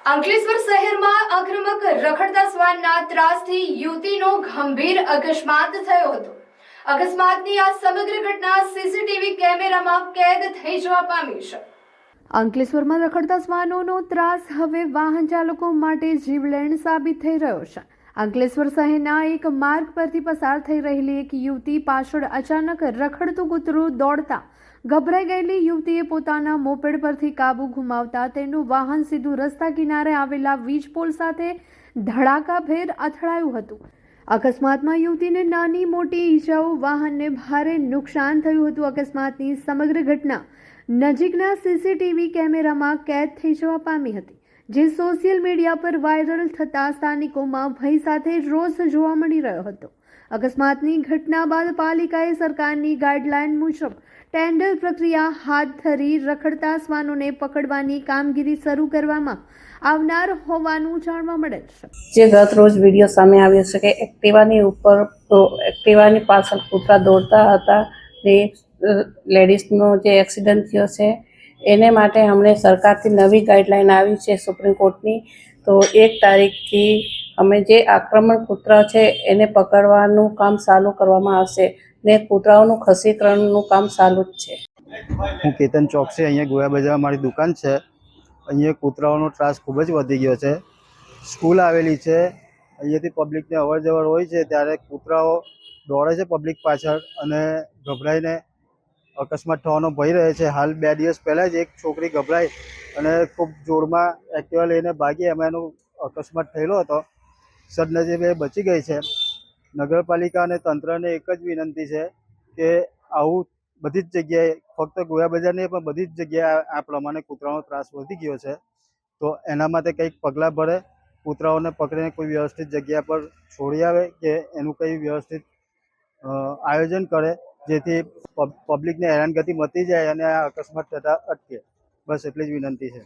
અંકલેશ્વર શહેરમાં આક્રમક રખડતા શ્વાનના ત્રાસથી યુવતીનો ગંભીર અકસ્માત થયો હતો. અકસ્માતની આ સમગ્ર ઘટના સીસીટીવી કેમેરામાં કેદ થઈ જવા પામી છે. અંકલેશ્વરમાં રખડતા શ્વાનોનો ત્રાસ હવે વાહન ચાલકો માટે જીવલેણ સાબિત થઈ રહ્યો છે. અંકલેશ્વર શહેરના એક માર્ગ પરથી પસાર થઈ રહેલી એક યુવતી પાછળ અચાનક રખડતું કૂતરું દોડતા ગભરાઈ ગયેલી યુવતીએ પોતાના મોપેડ પરથી કાબુ ગુમાવતા તેનું વાહન સીધું રસ્તા કિનારે આવેલા વીજ પોલ સાથે ધડાકાભેર અથડાયું હતું. અકસ્માતમાં યુવતીને નાની મોટી ઈજાઓ, વાહનને ભારે નુકસાન થયું હતું. અકસ્માતની સમગ્ર ઘટના નજીકના સીસીટીવી કેમેરામાં કેદ થઈ જવા પામી હતી, જે સોશિયલ મીડિયા પર વાયરલ થતા સ્થાનિકોમાં ભય સાથે રોષ જોવા મળી રહ્યો હતો. અકસ્માતની ઘટના બાદ પાલિકાએ સરકારની ગાઈડલાઈન મુજબ ટેન્ડર પ્રક્રિયા હાથ ધરી રખડતા શ્વાનોને પકડવાની કામગીરી શરૂ કરવામાં આવનાર હોવાનું જાણવા મળે છે. જે ગત રોજ વિડીયો સામે આવ્યો છે કે એક્ટિવાની પાછળ કૂતરા દોડતા હતા ને લેડીઝનો જે એક્સિડન્ટ થયો છે એને માટે અમને સરકારથી નવી ગાઈડલાઈન આવી છે સુપ્રીમ કોર્ટની. તો 1 તારીખથી અમે જે આક્રમણ કૂતરા છે એને પકડવાનું કામ ચાલુ કરવામાં આવશે ને કૂતરાઓનું ખસીકરણનું કામ ચાલુ જ છે. હું કેતન ચોકસી, અહીંયા ગોયા બજારમાં મારી દુકાન છે. અહીંયા કૂતરાઓનો ત્રાસ ખૂબ જ વધી ગયો છે. સ્કૂલ આવેલી છે, અહીંયાથી પબ્લિકને અવર જવર હોય છે ત્યારે કૂતરાઓ દોડે છે પબ્લિક પાછળ અને ગભરાઈને અકસ્માત થવાનો ભય રહે છે. હાલ 2 દિવસ પહેલાં જ એક છોકરી ગભરાઈ અને ખૂબ જોરમાં એક્ટિવા લઈને ભાગી, એમાં એનો અકસ્માત થયેલો હતો. સદનસીબે બચી ગઈ છે. નગરપાલિકા અને તંત્રને એક જ વિનંતી છે કે આવું બધી જ જગ્યાએ, ફક્ત ગોયા બજાર નહીં પણ બધી જ જગ્યાએ આ પ્રમાણે કૂતરાનો ત્રાસ વધી ગયો છે. તો એના માટે કંઈક પગલાં ભરે, કૂતરાઓને પકડીને કોઈ વ્યવસ્થિત જગ્યા પર છોડી આવે કે એનું કંઈ વ્યવસ્થિત આયોજન કરે, જેથી પબ્લિકને હેરાનગતિ મટી જાય અને આ અકસ્માત થતાં અટકે. બસ એટલી જ વિનંતી છે.